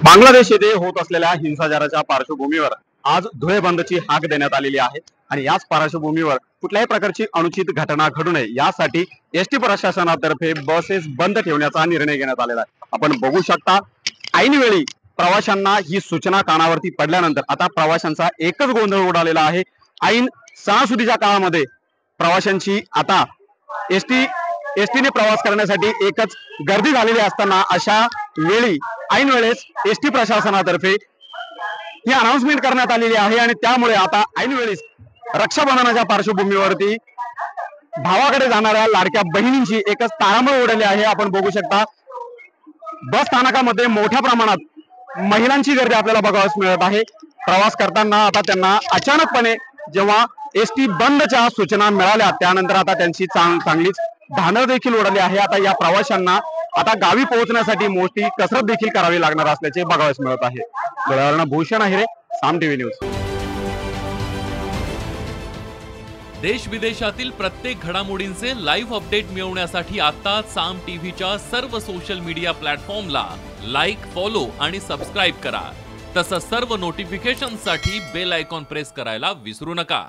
बांगलादेश येथे होत असलेल्या हिंसाचाराच्या पार्श्वभूमीवर आज धुळे बंदची हाक देण्यात आलेली आहे आणि याच पार्श्वभूमीवर कुठल्याही प्रकारची अनुचित घटना घडू नये यासाठी एसटी प्रशासनातर्फे बसेस बंद ठेवण्याचा निर्णय घेण्यात आलेला आहे। आपण बघू शकता ऐनवेळी प्रवाशांना ही सूचना कानावरती पडल्यानंतर आता प्रवाशांचा एकच गोंधळ उडालेला आहे। ऐन सणासुदीच्या काळामध्ये प्रवाशांची आता एसटीने प्रवास करण्यासाठी एकच गर्दी झालेली असताना अशा वेळी ऐन वेळेस एसटी प्रशासनातर्फे ही अनाउन्समेंट करण्यात आलेली आहे आणि त्यामुळे आता ऐन वेळेस रक्षाबंधनाच्या पार्श्वभूमीवरती भावाकडे जाणाऱ्या लाडक्या बहिणींची एकच तारांबळ उडाली आहे। आपण बघू शकता बस स्थानकामध्ये मोठ्या प्रमाणात महिलांची गर्दी आपल्याला बघावयास मिळत आहे। प्रवास करताना आता त्यांना अचानकपणे जेव्हा एसटी बंदच्या सूचना मिळाल्या त्यानंतर आता त्यांची चांगलीच धानर देखील उडाली आहे। आता या प्रवाशांना आता गावी पोहोचण्यासाठी मोठी कसरत देखील करावी लागणार असल्याचे बघावयास मिळत आहे। धुळ्यावरून भूषण आहे, साम टीव्ही न्यूज। देश विदेशातील प्रत्येक घडामोडींचे लाईव्ह अपडेट मिळवण्यासाठी आता साम टीव्हीच्या सर्व सोशल मीडिया प्लॅटफॉर्मला लाईक, फॉलो आणि सबस्क्राईब करा। तसंच सर्व नोटिफिकेशनसाठी बेल आयकॉन प्रेस करायला विसरू नका।